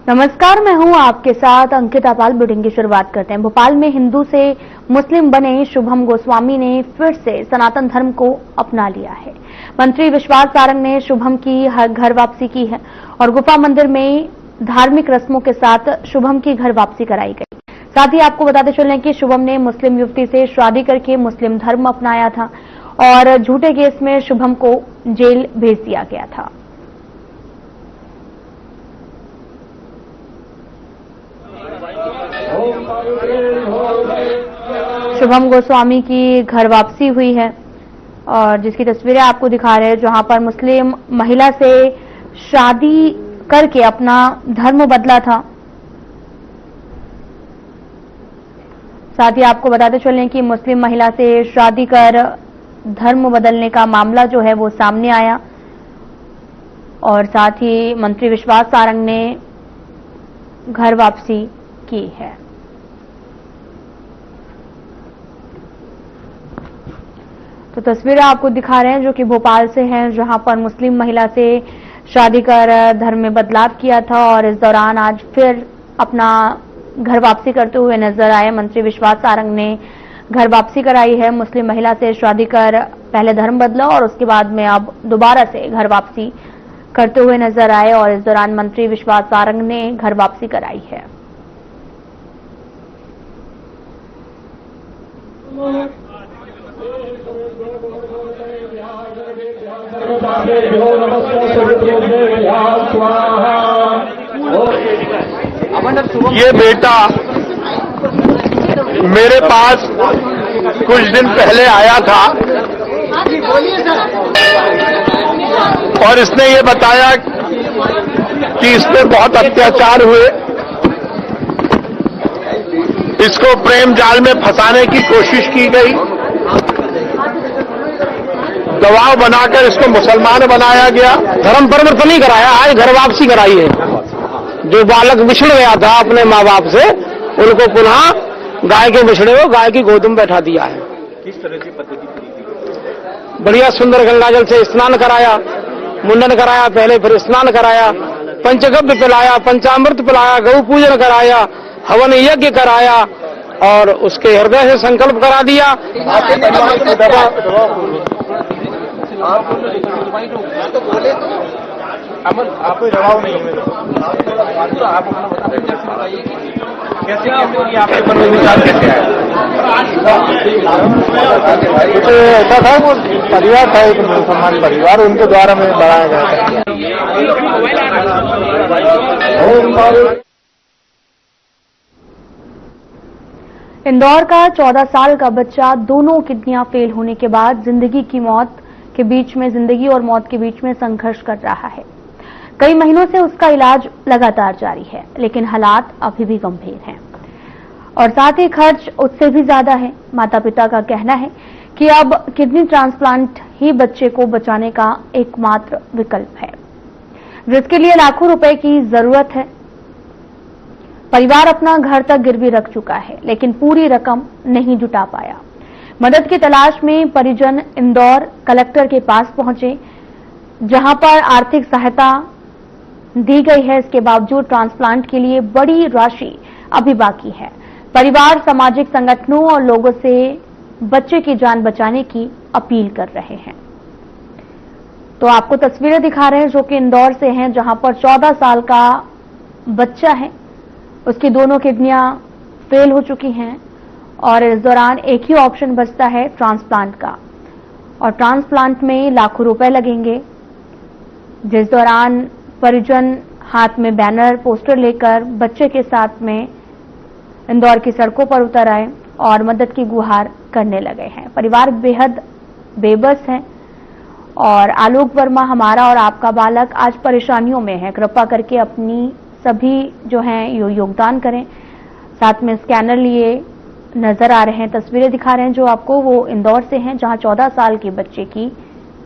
नमस्कार, मैं हूं आपके साथ अंकिता पाल। बुलेटिन की शुरुआत करते हैं। भोपाल में हिंदू से मुस्लिम बने शुभम गोस्वामी ने फिर से सनातन धर्म को अपना लिया है। मंत्री विश्वास सारंग ने शुभम की घर वापसी की है और गुफा मंदिर में धार्मिक रस्मों के साथ शुभम की घर वापसी कराई गई। साथ ही आपको बताते चलें कि शुभम ने मुस्लिम युवती से शादी करके मुस्लिम धर्म अपनाया था और झूठे केस में शुभम को जेल भेज दिया गया था। शुभम गोस्वामी की घर वापसी हुई है और जिसकी तस्वीरें आपको दिखा रहे हैं, जहां पर मुस्लिम महिला से शादी करके अपना धर्म बदला था। साथ ही आपको बताते चलें कि मुस्लिम महिला से शादी कर धर्म बदलने का मामला जो है वो सामने आया और साथ ही मंत्री विश्वास सारंग ने घर वापसी की है। तो तस्वीरें आपको दिखा रहे हैं जो कि भोपाल से हैं, जहां पर मुस्लिम महिला से शादी कर धर्म में बदलाव किया था और इस दौरान आज फिर अपना घर वापसी करते हुए नजर आए। मंत्री विश्वास सारंग ने घर वापसी कराई है। मुस्लिम महिला से शादी कर पहले धर्म बदला और उसके बाद में अब दोबारा से घर वापसी करते हुए नजर आए और इस दौरान मंत्री विश्वास सारंग ने घर वापसी कराई है। ये बेटा मेरे पास कुछ दिन पहले आया था और इसने ये बताया कि इस पे बहुत अत्याचार हुए, इसको प्रेम जाल में फंसाने की कोशिश की गई, दबाव बनाकर इसको मुसलमान बनाया गया। धर्म परिवर्तन नहीं कराया, आज घर वापसी कराई है। जो बालक बिछड़ गया था अपने माँ बाप से, उनको पुनः गाय के बिछड़े को गाय की गोद में बैठा दिया है। किस तरह की पद्धति? बढ़िया सुंदर गंगाजल से स्नान कराया, मुंडन कराया, पहले फिर स्नान कराया, पंचगव्य पिलाया, पंचामृत पिलाया, गौ पूजन कराया, हवन यज्ञ कराया और उसके हृदय से संकल्प करा दिया। आप कोई दबाव नहीं है, आप अपना बताइए कैसे आपके मन में विचार कैसे आया? ऐसा था, वो परिवार था, एक मुसलमान परिवार, उनके द्वारा में बढ़ाया गया था। इंदौर का 14 साल का बच्चा दोनों किडनियां फेल होने के बाद जिंदगी और मौत के बीच में संघर्ष कर रहा है। कई महीनों से उसका इलाज लगातार जारी है, लेकिन हालात अभी भी गंभीर हैं और साथ ही खर्च उससे भी ज्यादा है। माता पिता का कहना है कि अब किडनी ट्रांसप्लांट ही बच्चे को बचाने का एकमात्र विकल्प है, जिसके लिए लाखों रुपए की जरूरत है। परिवार अपना घर तक गिरवी रख चुका है, लेकिन पूरी रकम नहीं जुटा पाया। मदद की तलाश में परिजन इंदौर कलेक्टर के पास पहुंचे, जहां पर आर्थिक सहायता दी गई है। इसके बावजूद ट्रांसप्लांट के लिए बड़ी राशि अभी बाकी है। परिवार सामाजिक संगठनों और लोगों से बच्चे की जान बचाने की अपील कर रहे हैं। तो आपको तस्वीरें दिखा रहे हैं जो कि इंदौर से हैं, जहां पर 14 साल का बच्चा है, उसकी दोनों किडनियां फेल हो चुकी हैं और इस दौरान एक ही ऑप्शन बचता है ट्रांसप्लांट का और ट्रांसप्लांट में लाखों रुपए लगेंगे। जिस दौरान परिजन हाथ में बैनर पोस्टर लेकर बच्चे के साथ में इंदौर की सड़कों पर उतर आए और मदद की गुहार करने लगे हैं। परिवार बेहद बेबस है और आलोक वर्मा हमारा और आपका बालक आज परेशानियों में है। कृपा करके अपनी सभी जो हैं योगदान करें। साथ में स्कैनर लिए नजर आ रहे हैं, तस्वीरें दिखा रहे हैं जो आपको, वो इंदौर से हैं, जहां 14 साल के बच्चे की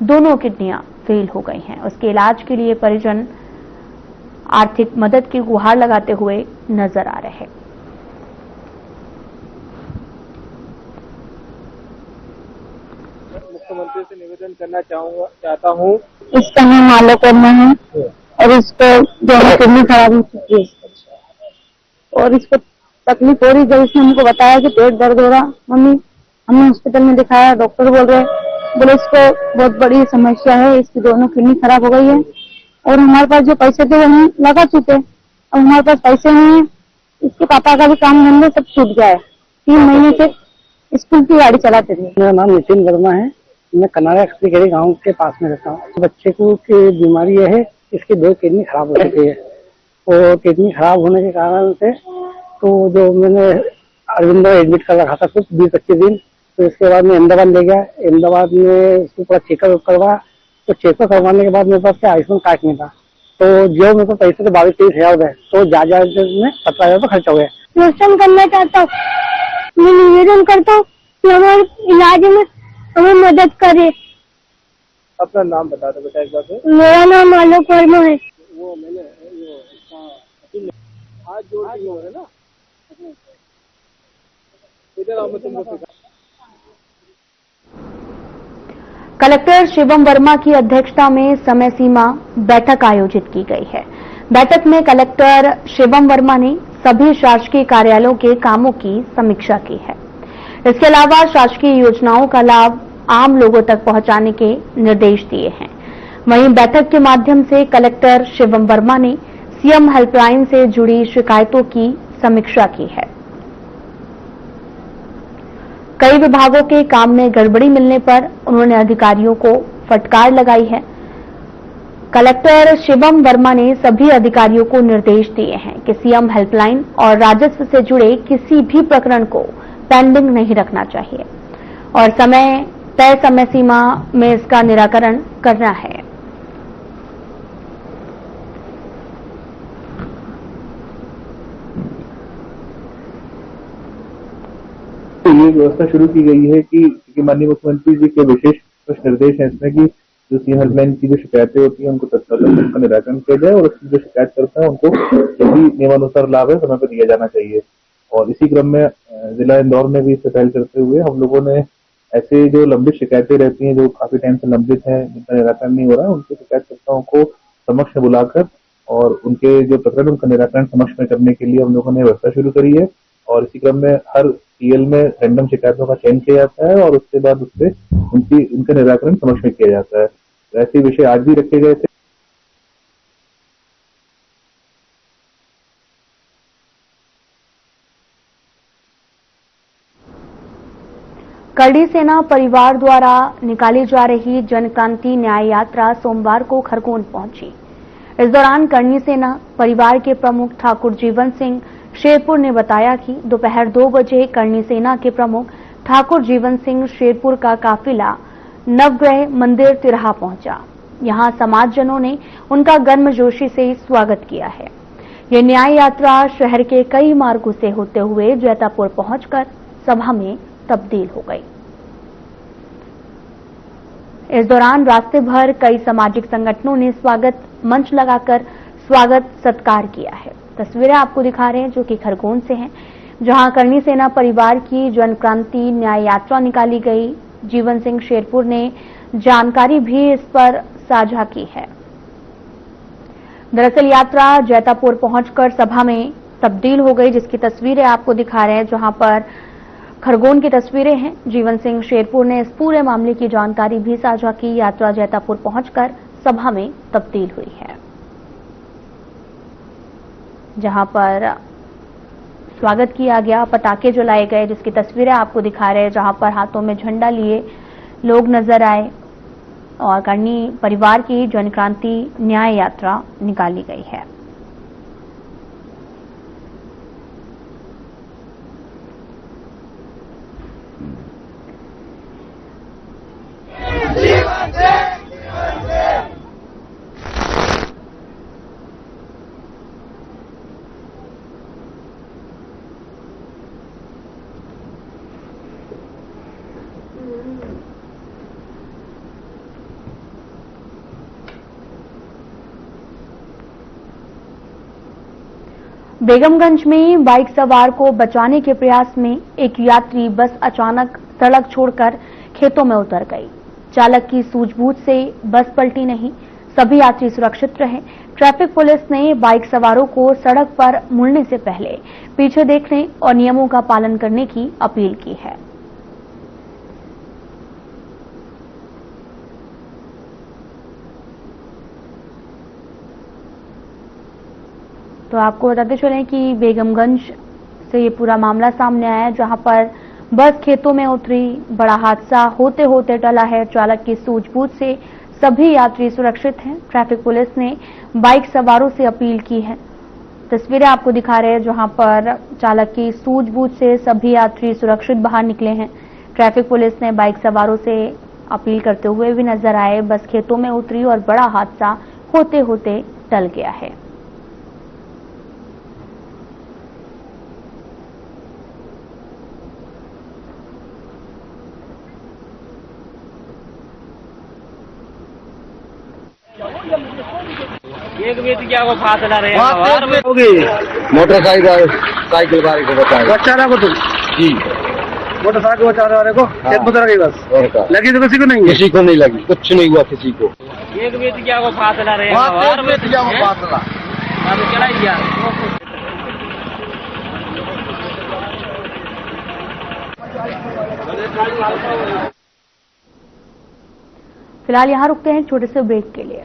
दोनों किडनियां फेल हो गई हैं। उसके इलाज के लिए परिजन आर्थिक मदद की गुहार लगाते हुए नजर आ रहे हैं। मुख्यमंत्री से निवेदन करना चाहता हूँ। इसका नाम आलोक वर्मा है और इसको दोनों किडनी खराब हो चुकी है। और इसको तकलीफ हो रही। जब इसने हमको बताया कि पेट दर्द हो रहा, मम्मी हमने हॉस्पिटल में दिखाया, डॉक्टर बोले इसको बहुत बड़ी समस्या है, इसकी दोनों किडनी खराब हो गई है और हमारे पास जो पैसे थे वो हम लगा चुके। अब हमारे पास पैसे नहीं है, इसके पापा का भी काम धंधे सब छूट गया है। 3 महीने से स्कूल की गाड़ी चलाते थे। मेरा नाम नितिन वर्मा है, मैं कनारा एक्सप्रेस गांव के पास में रहता हूँ। बच्चे को की बीमारी है, इसकी 2 किडनी खराब हो चुकी है और किडनी खराब होने के कारण से तो जो मैंने अरविंदो एडमिट कर रखा था कुछ 20-25 दिन, तो इसके बाद मैं अहमदाबाद ले गया। अहमदाबाद में उसको पूरा चेकअप करवाया, तो चेकअप करवाने के बाद मेरे पास आयुष्मान कार्ड नहीं था, तो जो मेरे को पैसे तो 22-23 हजार है, तो ज्यादा में 17,000 रुपये खर्चा हो गया। क्वेश्चन करना चाहता हूँ, मैं निवेदन करता हूँ कि हमारे इलाज में हमें मदद करे। अपना नाम बता दो बेटा एक बार से। मेरा नाम आलोक वर्मा है। वो मैंने हाथ जोड़ के हो रहे ना, इधर आओ मैं तुमको सिखा। कलेक्टर शिवम वर्मा की अध्यक्षता में समय सीमा बैठक आयोजित की गई है। बैठक में कलेक्टर शिवम वर्मा ने सभी शासकीय कार्यालयों के कामों की समीक्षा की है। इसके अलावा शासकीय योजनाओं का लाभ आम लोगों तक पहुंचाने के निर्देश दिए हैं। वहीं बैठक के माध्यम से कलेक्टर शिवम वर्मा ने सीएम हेल्पलाइन से जुड़ी शिकायतों की समीक्षा की है। कई विभागों के काम में गड़बड़ी मिलने पर उन्होंने अधिकारियों को फटकार लगाई है। कलेक्टर शिवम वर्मा ने सभी अधिकारियों को निर्देश दिए हैं कि सीएम हेल्पलाइन और राजस्व से जुड़े किसी भी प्रकरण को पेंडिंग नहीं रखना चाहिए और तय समय सीमा में इसका निराकरण करना है। ये व्यवस्था शुरू की गई है कि माननीय मुख्यमंत्री जी के विशेष कुछ निर्देश हैं इसमें कि जो सीएम हेल्पलाइन की जो शिकायतें होती हैं उनको तत्काल उनका निराकरण किया जाए और उसकी जो शिकायत करता है उनको सभी नियमानुसार लाभ है समय पर दिया जाना चाहिए। और इसी क्रम में जिला इंदौर में भी इसे पहल करते हुए हम लोगों ने ऐसे जो लंबित शिकायतें रहती हैं, जो काफी टाइम से लंबित है, जिनका निराकरण नहीं हो रहा है, उनके शिकायतकर्ताओं को समक्ष में बुलाकर और उनके जो प्रकरण उनका निराकरण समक्ष में करने के लिए हम लोगों ने व्यवस्था शुरू करी है। और इसी क्रम में हर सीएल में रैंडम शिकायतों का चयन किया जाता है और उसके बाद उससे उनका निराकरण समक्ष में किया जाता है। ऐसे विषय आज भी रखे गए थे। करणी सेना परिवार द्वारा निकाली जा रही जनक्रांति न्याय यात्रा सोमवार को खरगोन पहुंची। इस दौरान करणी सेना परिवार के प्रमुख ठाकुर जीवन सिंह शेरपुर ने बताया कि दोपहर 2 बजे करणी सेना के प्रमुख ठाकुर जीवन सिंह शेरपुर का काफिला नवग्रह मंदिर तिराहा पहुंचा। यहां समाजजनों ने उनका गर्मजोशी से स्वागत किया है। ये न्याय यात्रा शहर के कई मार्गों से होते हुए जैतापुर पहुंचकर सभा में तब्दील हो गई। इस दौरान रास्ते भर कई सामाजिक संगठनों ने स्वागत मंच लगाकर स्वागत सत्कार किया है। तस्वीरें आपको दिखा रहे हैं जो कि खरगोन से हैं, जहां करणी सेना परिवार की जनक्रांति न्याय यात्रा निकाली गई। जीवन सिंह शेरपुर ने जानकारी भी इस पर साझा की है। दरअसल यात्रा जैतापुर पहुंचकर सभा में तब्दील हो गई, जिसकी तस्वीरें आपको दिखा रहे हैं, जहां पर खरगोन की तस्वीरें हैं। जीवन सिंह शेरपुर ने इस पूरे मामले की जानकारी भी साझा की। यात्रा जैतापुर पहुंचकर सभा में तब्दील हुई है, जहां पर स्वागत किया गया, पटाखे जलाए गए, जिसकी तस्वीरें आपको दिखा रहे हैं, जहां पर हाथों में झंडा लिए लोग नजर आए और करणी परिवार की जनक्रांति न्याय यात्रा निकाली गई है। बेगमगंज में बाइक सवार को बचाने के प्रयास में एक यात्री बस अचानक सड़क छोड़कर खेतों में उतर गई। चालक की सूझबूझ से बस पलटी नहीं, सभी यात्री सुरक्षित रहे। ट्रैफिक पुलिस ने बाइक सवारों को सड़क पर मुड़ने से पहले पीछे देखने और नियमों का पालन करने की अपील की है। तो आपको बताते चलें कि बेगमगंज से ये पूरा मामला सामने आया है, जहां पर बस खेतों में उतरी, बड़ा हादसा होते होते टला है। चालक की सूझबूझ से सभी यात्री सुरक्षित हैं। ट्रैफिक पुलिस ने बाइक सवारों से अपील की है। तस्वीरें आपको दिखा रहे हैं जहां पर चालक की सूझबूझ से सभी यात्री सुरक्षित बाहर निकले हैं। ट्रैफिक पुलिस ने बाइक सवारों से अपील करते हुए भी नजर आए। बस खेतों में उतरी और बड़ा हादसा होते होते टल गया है। एक व्यक्ति क्या को फासला रहे मोटरसाइकिल साइकिल गाड़ी को बचा बच्चा रहा को तुम जी मोटरसाइकिल बचा रहे को हाँ। लगी बस और का लगी तो किसी को नहीं है। किसी को नहीं लगी, कुछ नहीं हुआ किसी को। एक व्यक्ति क्या को फासला रहे चलाई गया। फिलहाल यहां रुकते हैं छोटे से ब्रेक के लिए।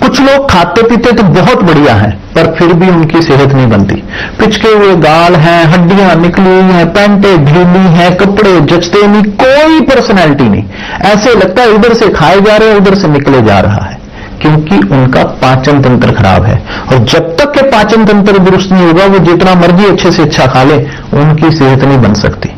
कुछ लोग खाते पीते तो बहुत बढ़िया है, पर फिर भी उनकी सेहत नहीं बनती। पिचके हुए गाल हैं, हड्डियां निकली हुई हैं, पैंटें ढीली हैं, कपड़े जचते नहीं, कोई पर्सनैलिटी नहीं। ऐसे लगता है इधर से खाए जा रहे हैं, उधर से निकले जा रहा है, क्योंकि उनका पाचन तंत्र खराब है। और जब तक के पाचन तंत्र दुरुस्त नहीं होगा, वो जितना मर्जी अच्छे से अच्छा खा ले, उनकी सेहत नहीं बन सकती।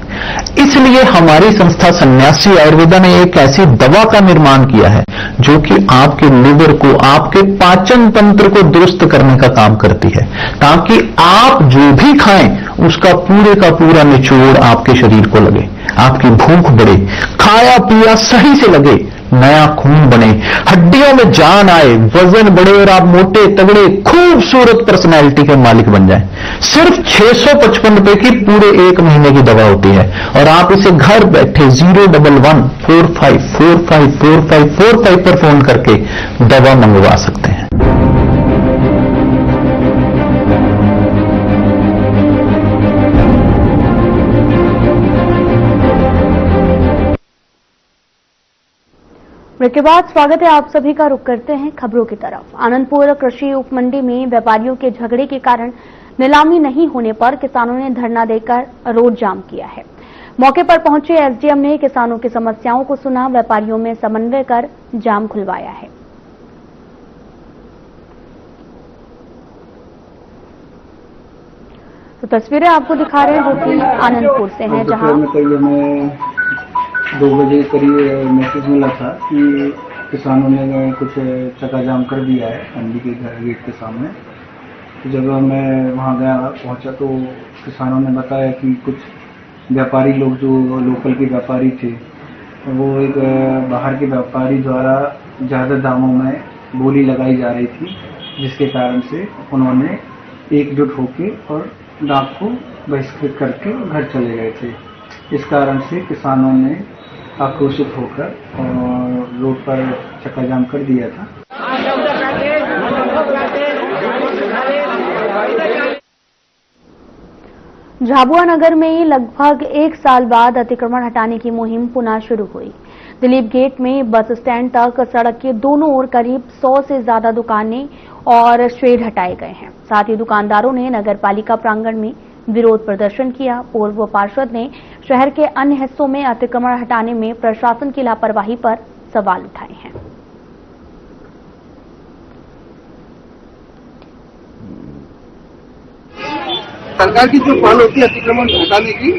इसलिए हमारी संस्था सन्यासी आयुर्वेदा ने एक ऐसी दवा का निर्माण किया है जो कि आपके लिवर को, आपके पाचन तंत्र को दुरुस्त करने का काम करती है, ताकि आप जो भी खाएं उसका पूरे का पूरा निचोड़ आपके शरीर को लगे, आपकी भूख बढ़े, खाया पिया सही से लगे, नया खून बने, हड्डियों में जान आए, वजन बढ़े और आप मोटे तगड़े खूबसूरत पर्सनैलिटी के मालिक बन जाएं। सिर्फ 655 रुपए की पूरे 1 महीने की दवा होती है और आप इसे घर बैठे 01145454545 पर फोन करके दवा मंगवा सकते हैं। ब्रेक के बाद स्वागत है आप सभी का। रुक करते हैं खबरों की तरफ। आनंदपुर कृषि उपमंडी में व्यापारियों के झगड़े के कारण नीलामी नहीं होने पर किसानों ने धरना देकर रोड जाम किया है। मौके पर पहुंचे एसडीएम ने किसानों की समस्याओं को सुना, व्यापारियों में समन्वय कर जाम खुलवाया है। तो तस्वीरें आपको दिखा रहे हैं जो कि आनंदपुर से हैं, जहां 2 बजे करीब मैसेज मिला था कि किसानों ने कुछ चक्का जाम कर दिया है मंडी के गेट के सामने। तो जब मैं वहां गया पहुंचा तो किसानों ने बताया कि कुछ व्यापारी लोग जो लोकल के व्यापारी थे, वो एक बाहर के व्यापारी द्वारा ज़्यादा दामों में बोली लगाई जा रही थी, जिसके कारण से उन्होंने एकजुट होकर और डाक को बहिष्कृत करके घर चले गए थे। इस कारण से किसानों ने आक्रोशित होकर रोड पर चक्का जाम कर दिया था। झाबुआ नगर में लगभग 1 साल बाद अतिक्रमण हटाने की मुहिम पुनः शुरू हुई। दिलीप गेट में बस स्टैंड तक सड़क के दोनों ओर करीब 100 से ज्यादा दुकानें और शेड हटाए गए हैं। साथ ही दुकानदारों ने नगर पालिका प्रांगण में विरोध प्रदर्शन किया। पूर्व पार्षद ने शहर के अन्य हिस्सों में अतिक्रमण हटाने में प्रशासन की लापरवाही पर सवाल उठाए हैं। सरकार की जो पहल होती है अतिक्रमण हटाने की,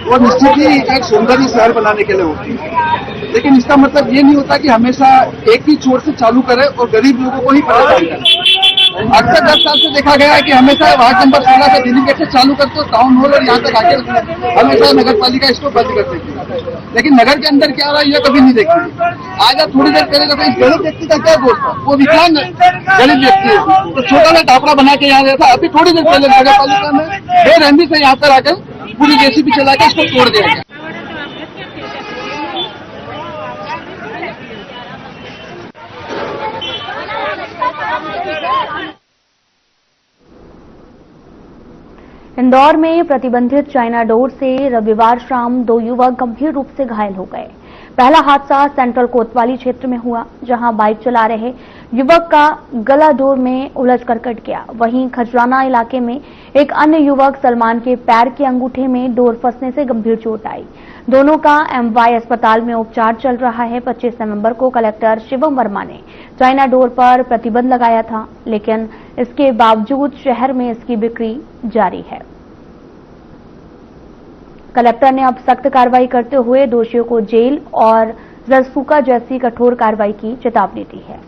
वो निश्चित ही एक सौंदर्य शहर बनाने के लिए होती है, लेकिन इसका मतलब ये नहीं होता कि हमेशा एक ही छोर से चालू करें और गरीब लोगों को ही परेशान करें। अक्सर 10 साल से देखा गया है कि हमेशा वार्ड नंबर 16 से दिल्ली गेट से चालू करते हो, टाउन हॉल और यहाँ तक आके हमेशा नगर पालिका इसको बंद कर देती है, लेकिन नगर के अंदर क्या रहा है ये कभी नहीं देखती। आज आप थोड़ी देर पहले इस गरीब व्यक्ति का क्या दोस्त था, वो विकलांग गरीब व्यक्ति है, तो छोटा सा टापड़ा बना के यहाँ रहता। अभी थोड़ी देर पहले नगर पालिका में बेरहमी से यहाँ पर आकर पूरी जेसीबी चला के इसको तोड़ दिया गया। इंदौर में प्रतिबंधित चाइना डोर से रविवार शाम 2 युवक गंभीर रूप से घायल हो गए। पहला हादसा सेंट्रल कोतवाली क्षेत्र में हुआ, जहां बाइक चला रहे युवक का गला डोर में उलझकर कट गया। वहीं खजराना इलाके में एक अन्य युवक सलमान के पैर के अंगूठे में डोर फंसने से गंभीर चोट आई। दोनों का एमवाई अस्पताल में उपचार चल रहा है। 25 नवंबर को कलेक्टर शिवम वर्मा ने चाइना डोर पर प्रतिबंध लगाया था, लेकिन इसके बावजूद शहर में इसकी बिक्री जारी है। कलेक्टर ने अब सख्त कार्रवाई करते हुए दोषियों को जेल और जरसूखा जैसी कठोर कार्रवाई की चेतावनी दी है।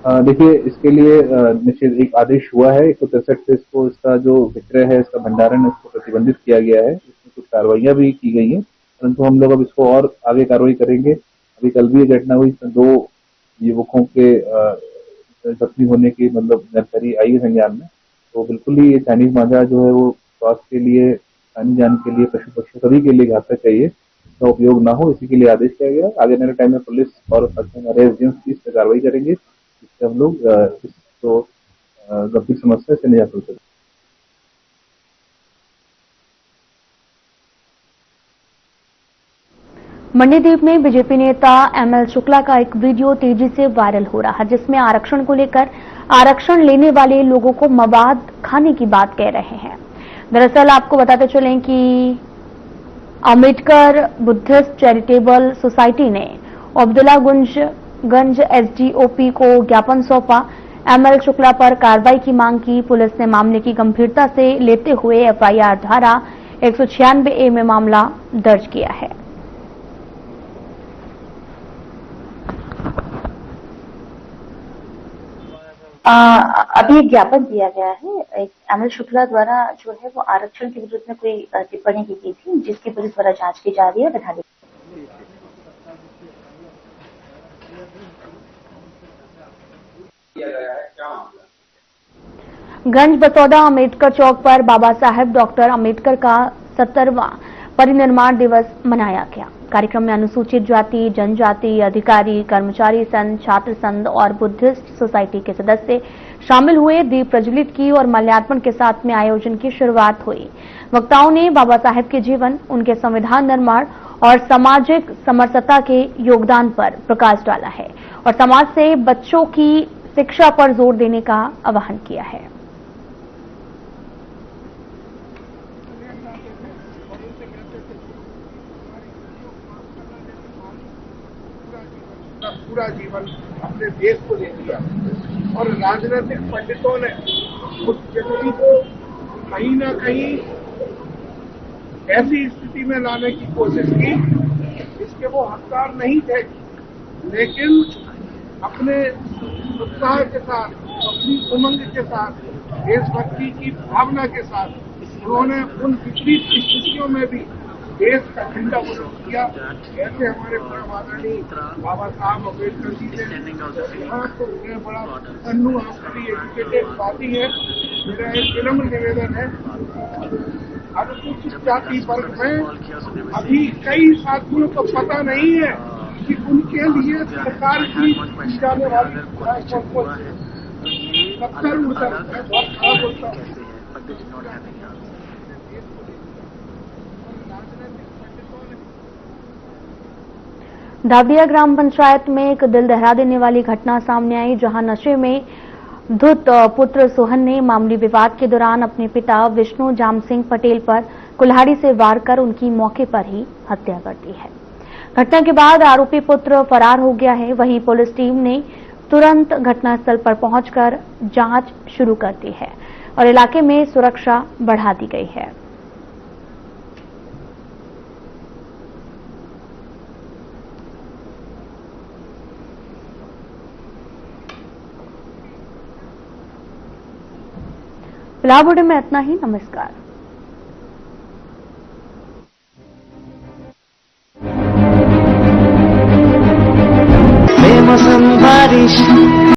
देखिए, इसके लिए निश्चित एक आदेश हुआ है। 163 से इसको इसका जो विक्रय है, इसका भंडारण है, इसको प्रतिबंधित किया गया है। इसमें कुछ कार्रवाइयां भी की गई हैं, परंतु हम लोग अब इसको और आगे कार्रवाई करेंगे। अभी कल भी ये घटना हुई, 2 युवकों के जख्मी होने की जानकारी आई है संज्ञान में। तो बिल्कुल ही ये चाइनीज मांझा जो है वो स्वास्थ्य के लिए, जानी जान के लिए, पशु पक्षी सभी के लिए घातक है। ये इसका उपयोग ना हो, इसी के लिए आदेश किया गया। आगे आने टाइम में पुलिस और हमारे एसडीएम इस पर कार्रवाई करेंगे, जिससे हम लोग इस गंभीर समस्या से निजात हो सके। मंडीदीप में बीजेपी नेता एमएल शुक्ला का एक वीडियो तेजी से वायरल हो रहा है, जिसमें आरक्षण को लेकर आरक्षण लेने वाले लोगों को मवाद खाने की बात कह रहे हैं। दरअसल आपको बताते चलें कि अम्बेडकर बुद्धिस्ट चैरिटेबल सोसाइटी ने अब्दुल्लागंज एसडीओपी को ज्ञापन सौंपा। एमएल शुक्ला पर कार्रवाई की मांग की। पुलिस ने मामले की गंभीरता से लेते हुए एफआईआर धारा 196A में मामला दर्ज किया है। अभी एक ज्ञापन दिया गया है। एमएल शुक्ला द्वारा जो है वो आरक्षण के विरुद्ध में कोई टिप्पणी की थी, जिसकी पुलिस द्वारा जांच की जा रही है। बता दें गंज बसौदा अम्बेडकर चौक पर बाबा साहेब डॉक्टर अम्बेडकर का 70वां परिनिर्माण दिवस मनाया गया। कार्यक्रम में अनुसूचित जाति, जनजाति, अधिकारी, कर्मचारी संघ, छात्र संघ और बुद्धिस्ट सोसाइटी के सदस्य शामिल हुए। दीप प्रज्वलित की और माल्यार्पण के साथ में आयोजन की शुरुआत हुई। वक्ताओं ने बाबा साहेब के जीवन, उनके संविधान निर्माण और सामाजिक समरसता के योगदान पर प्रकाश डाला है और समाज से बच्चों की शिक्षा पर जोर देने का आह्वान किया है। पूरा जीवन अपने देश को दे दिया और राजनीतिक पंडितों ने उस व्यक्ति को कहीं ना कहीं ऐसी स्थिति में लाने की कोशिश की जिसके वो हकदार नहीं थे, लेकिन अपने उत्साह के साथ, अपनी उमंग के साथ, देशभक्ति की भावना के साथ उन्होंने उन विपरीत स्थितियों में भी देश का झंडा बुलंद किया। ऐसे हमारे आदरणीय बाबा साहब अम्बेडकर जी ने यहाँ तो उन्हें बड़ा अन्नू आपकी एजुकेटेड बाती है। मेरा एक विनम्र निवेदन है, अनुसूचित जाति वर्ग में अभी कई साथियों को पता नहीं है कि उनके लिए सरकार की जाने वाली 70 बहुत खराब होता है। धावड़िया ग्राम पंचायत में एक दिल दहला देने वाली घटना सामने आई, जहां नशे में धुत पुत्र सोहन ने मामूली विवाद के दौरान अपने पिता विष्णु जाम सिंह पटेल पर कुल्हाड़ी से वार कर उनकी मौके पर ही हत्या कर दी है। घटना के बाद आरोपी पुत्र फरार हो गया है। वहीं पुलिस टीम ने तुरंत घटनास्थल पर पहुंचकर जांच शुरू कर दी है और इलाके में सुरक्षा बढ़ा दी गई है। फिलहाल में इतना ही। नमस्कार। बेमौसम बारिश